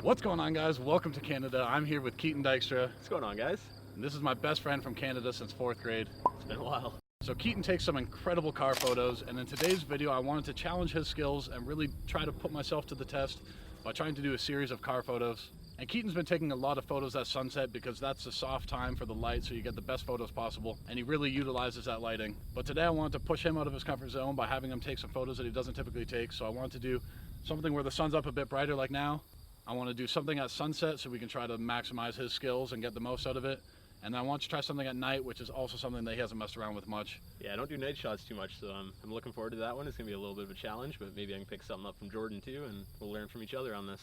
What's going on, guys? Welcome to Canada. I'm here with Keaton Dykstra. What's going on, guys? And this is my best friend from Canada since 4th grade. It's been a while. So Keaton takes some incredible car photos, and in today's video I wanted to challenge his skills and really try to put myself to the test by trying to do a series of car photos. And Keaton's been taking a lot of photos at sunset because that's the soft time for the light, so you get the best photos possible, and he really utilizes that lighting. But today I wanted to push him out of his comfort zone by having him take some photos that he doesn't typically take. So I wanted to do something where the sun's up a bit brighter like now. I want to do something at sunset so we can try to maximize his skills and get the most out of it. And I want to try something at night, which is also something that he hasn't messed around with much. Yeah, I don't do night shots too much, so I'm looking forward to that one. It's going to be a little bit of a challenge, but maybe I can pick something up from Jordan too, and we'll learn from each other on this.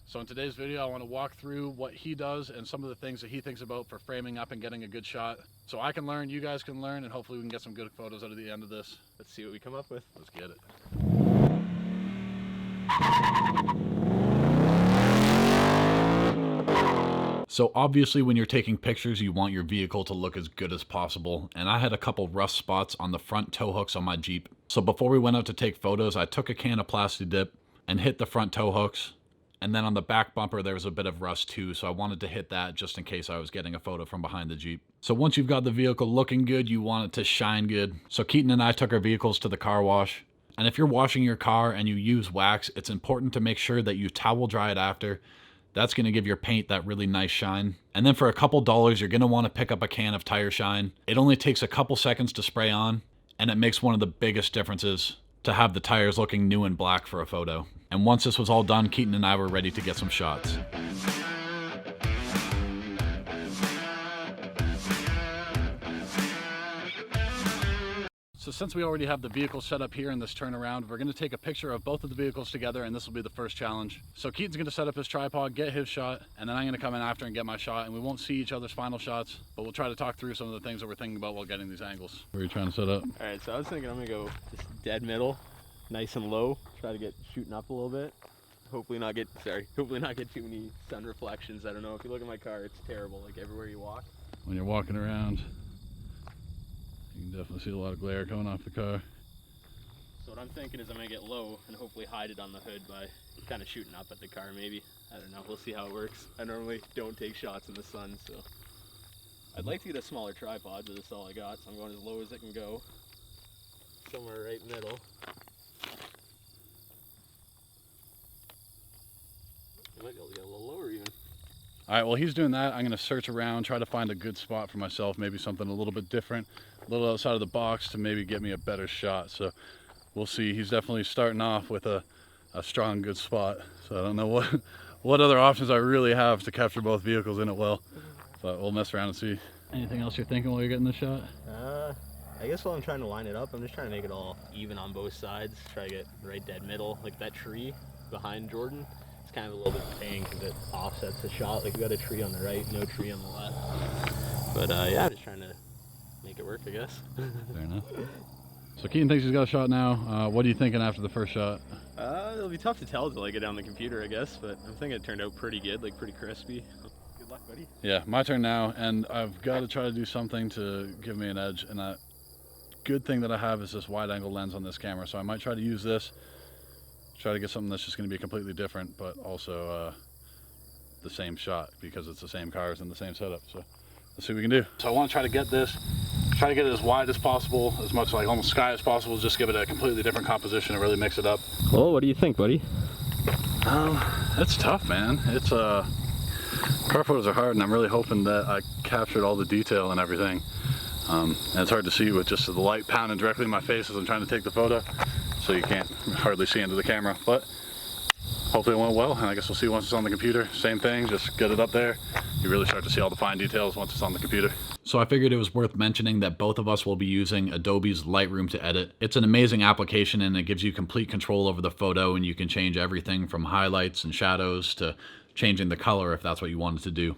So in today's video, I want to walk through what he does and some of the things that he thinks about for framing up and getting a good shot. So I can learn, you guys can learn, and hopefully we can get some good photos out of the end of this. Let's see what we come up with. Let's get it. So obviously when you're taking pictures, you want your vehicle to look as good as possible. And I had a couple rough spots on the front tow hooks on my Jeep. So before we went out to take photos, I took a can of Plasti Dip and hit the front tow hooks. And then on the back bumper, there was a bit of rust too. So I wanted to hit that just in case I was getting a photo from behind the Jeep. So once you've got the vehicle looking good, you want it to shine good. So Keaton and I took our vehicles to the car wash. And if you're washing your car and you use wax, it's important to make sure that you towel dry it after. That's going to give your paint that really nice shine. And then for a couple dollars, you're going to want to pick up a can of Tire Shine. It only takes a couple seconds to spray on, and it makes one of the biggest differences to have the tires looking new and black for a photo. And once this was all done, Keaton and I were ready to get some shots. So since we already have the vehicle set up here in this turnaround, we're going to take a picture of both of the vehicles together, and this will be the first challenge. So Keaton's going to set up his tripod, get his shot, and then I'm going to come in after and get my shot, and we won't see each other's final shots, but we'll try to talk through some of the things that we're thinking about while getting these angles. What are you trying to set up? All right, so I was thinking I'm going to go just dead middle, nice and low, try to get shooting up a little bit. Hopefully not get too many sun reflections. I don't know, if you look at my car, it's terrible, like everywhere you walk. When you're walking around, you can definitely see a lot of glare coming off the car. So what I'm thinking is I'm going to get low and hopefully hide it on the hood by kind of shooting up at the car maybe. I don't know, we'll see how it works. I normally don't take shots in the sun, so. I'd like to get a smaller tripod, but that's all I got, so I'm going as low as it can go. Somewhere right middle. I might be able to get a little lower even. All right, well, he's doing that. I'm going to search around, try to find a good spot for myself, maybe something a little bit different, a little outside of the box to maybe get me a better shot. So we'll see. He's definitely starting off with a strong, good spot. So I don't know what other options I really have to capture both vehicles in it well, but we'll mess around and see. Anything else you're thinking while you're getting the shot? I guess while I'm trying to line it up, I'm just trying to make it all even on both sides. Try to get right dead middle, like that tree behind Jordan. It's kind of a little bit of a pain because it offsets the shot. Like we got a tree on the right, no tree on the left. But yeah, I'm just trying to make it work, I guess. Fair enough. So Keaton thinks he's got a shot now. What are you thinking after the first shot? It'll be tough to tell until I get on the computer, I guess. But I'm thinking it turned out pretty good, like pretty crispy. Good luck, buddy. Yeah, my turn now, and I've got to try to do something to give me an edge. And a good thing that I have is this wide-angle lens on this camera, so I might try to use this. Try to get something that's just going to be completely different, but also the same shot because it's the same cars and the same setup. So let's see what we can do. So I want to try to get this, try to get it as wide as possible, as much like almost sky as possible, just give it a completely different composition and really mix it up. Well, what do you think, buddy? It's tough, man. It's car photos are hard, and I'm really hoping that I captured all the detail and everything. And it's hard to see with just the light pounding directly in my face as I'm trying to take the photo. So you can't hardly see into the camera, but hopefully it went well, and I guess we'll see once it's on the computer. Same thing, just get it up there. You really start to see all the fine details once it's on the computer. So I figured it was worth mentioning that both of us will be using Adobe's Lightroom to edit. It's an amazing application, and it gives you complete control over the photo, and you can change everything from highlights and shadows to changing the color if that's what you wanted to do.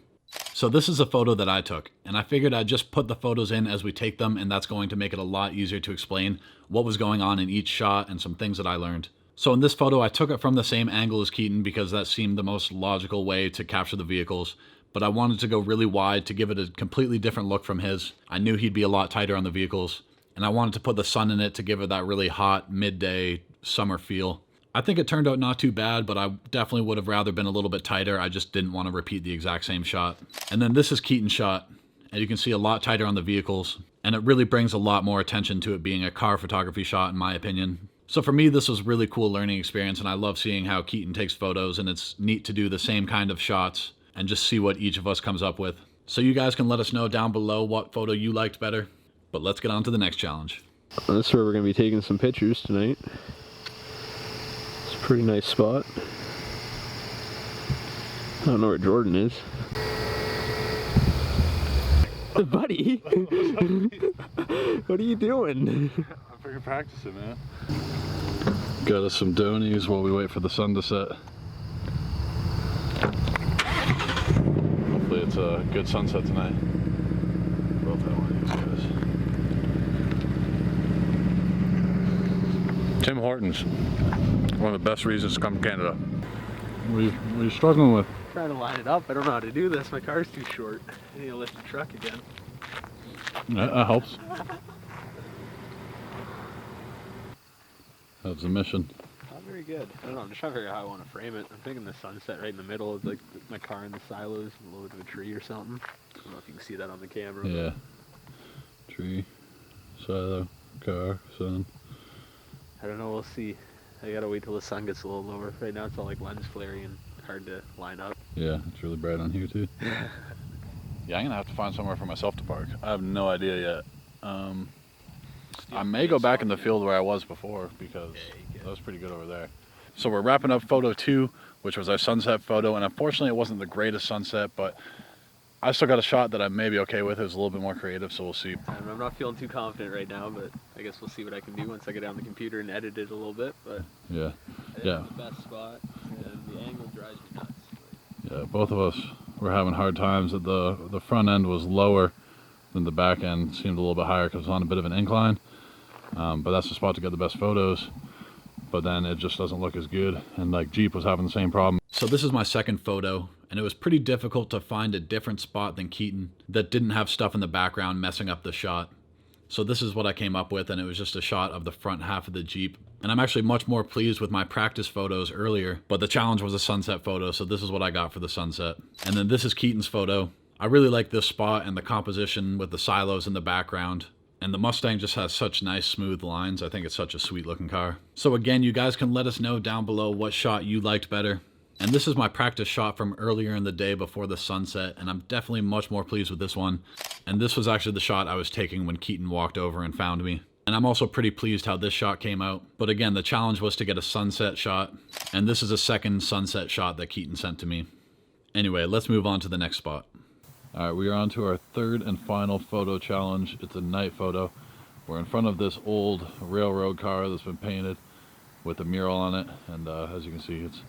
So this is a photo that I took, and I figured I'd just put the photos in as we take them, and that's going to make it a lot easier to explain what was going on in each shot and some things that I learned. So in this photo, I took it from the same angle as Keaton because that seemed the most logical way to capture the vehicles, but I wanted to go really wide to give it a completely different look from his. I knew he'd be a lot tighter on the vehicles, and I wanted to put the sun in it to give it that really hot midday summer feel. I think it turned out not too bad, but I definitely would have rather been a little bit tighter. I just didn't want to repeat the exact same shot. And then this is Keaton's shot, and you can see a lot tighter on the vehicles, and it really brings a lot more attention to it being a car photography shot, in my opinion. So for me, this was a really cool learning experience, and I love seeing how Keaton takes photos, and it's neat to do the same kind of shots and just see what each of us comes up with. So you guys can let us know down below what photo you liked better, but let's get on to the next challenge. This is where we're going to be taking some pictures tonight. It's a pretty nice spot. I don't know where Jordan is. Buddy! What are you doing? I'm freaking practicing, man. Got us some donies while we wait for the sun to set. Hopefully it's a good sunset tonight. Both have one of these guys. Tim Hortons. One of the best reasons to come to Canada. What are you struggling with? Trying to line it up. I don't know how to do this. My car's too short. I need to lift the truck again. That helps. That's the mission. Not very good. I don't know. I'm just trying to figure out how I want to frame it. I'm thinking the sunset right in the middle is like my car in the silos, a little bit of a tree or something. I don't know if you can see that on the camera. Yeah. Tree, silo, car, sun. I don't know. We'll see. I gotta wait till the sun gets a little lower. Right now it's all like lens flary and hard to line up. Yeah, it's really bright on here too. Yeah, I'm gonna have to find somewhere for myself to park. I have no idea yet. I may go back in the field where I was before because that was pretty good over there. So we're wrapping up photo 2, which was our sunset photo, and unfortunately it wasn't the greatest sunset, but I still got a shot that I'm maybe okay with. It was a little bit more creative, so we'll see. I'm not feeling too confident right now, but I guess we'll see what I can do once I get on the computer and edit it a little bit. But yeah, yeah, the best spot, and the angle drives me nuts. Yeah, both of us were having hard times. The front end was lower than the back end. Seemed a little bit higher because it was on a bit of an incline. But that's the spot to get the best photos. But then it just doesn't look as good. And like Jeep was having the same problem. So this is my second photo, and it was pretty difficult to find a different spot than Keaton that didn't have stuff in the background messing up the shot. So this is what I came up with, and it was just a shot of the front half of the Jeep. And I'm actually much more pleased with my practice photos earlier, but the challenge was a sunset photo, so this is what I got for the sunset. And then this is Keaton's photo. I really like this spot and the composition with the silos in the background. And the Mustang just has such nice smooth lines. I think it's such a sweet looking car. So again, you guys can let us know down below what shot you liked better. And this is my practice shot from earlier in the day before the sunset, and I'm definitely much more pleased with this one. And this was actually the shot I was taking when Keaton walked over and found me. And I'm also pretty pleased how this shot came out. But again, the challenge was to get a sunset shot, and this is a second sunset shot that Keaton sent to me. Anyway, let's move on to the next spot. All right, we are on to our third and final photo challenge. It's a night photo. We're in front of this old railroad car that's been painted with a mural on it, and as you can see, it's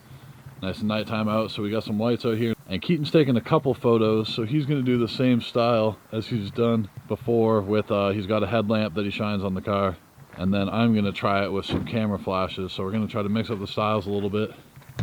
nice and nighttime out, so we got some lights out here. And Keaton's taking a couple photos, so he's going to do the same style as he's done before with, he's got a headlamp that he shines on the car. And then I'm going to try it with some camera flashes, so we're going to try to mix up the styles a little bit.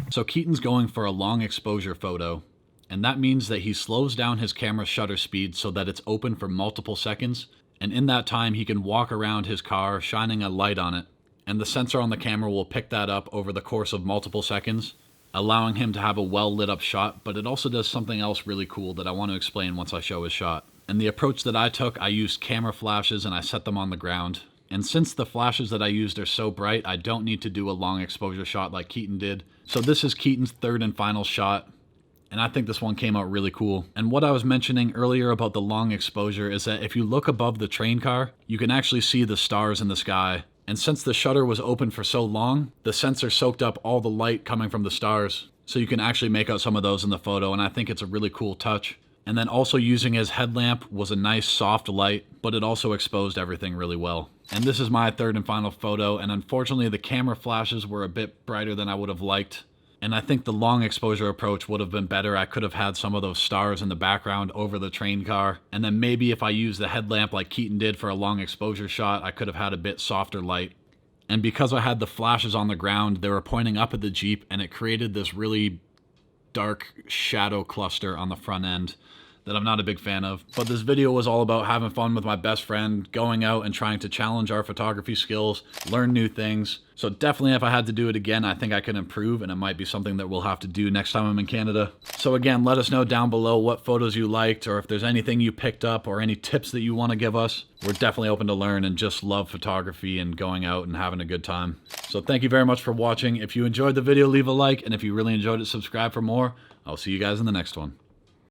So Keaton's going for a long exposure photo, and that means that he slows down his camera shutter speed so that it's open for multiple seconds. And in that time, he can walk around his car shining a light on it. And the sensor on the camera will pick that up over the course of multiple seconds, allowing him to have a well lit up shot. But it also does something else really cool that I want to explain once I show his shot. And the approach that I took, I used camera flashes and I set them on the ground. And since the flashes that I used are so bright, I don't need to do a long exposure shot like Keaton did. So this is Keaton's third and final shot. And I think this one came out really cool. And what I was mentioning earlier about the long exposure is that if you look above the train car, you can actually see the stars in the sky. And since the shutter was open for so long, the sensor soaked up all the light coming from the stars. So you can actually make out some of those in the photo, and I think it's a really cool touch. And then also using his headlamp was a nice soft light, but it also exposed everything really well. And this is my third and final photo, and unfortunately the camera flashes were a bit brighter than I would have liked. And I think the long exposure approach would have been better. I could have had some of those stars in the background over the train car. And then maybe if I used the headlamp like Keaton did for a long exposure shot, I could have had a bit softer light. And because I had the flashes on the ground, they were pointing up at the Jeep, and it created this really dark shadow cluster on the front end that I'm not a big fan of. But this video was all about having fun with my best friend, going out and trying to challenge our photography skills, learn new things. So definitely if I had to do it again, I think I could improve, and it might be something that we'll have to do next time I'm in Canada. So again, let us know down below what photos you liked, or if there's anything you picked up or any tips that you want to give us. We're definitely open to learn and just love photography and going out and having a good time. So thank you very much for watching. If you enjoyed the video, leave a like, and if you really enjoyed it, subscribe for more. I'll see you guys in the next one.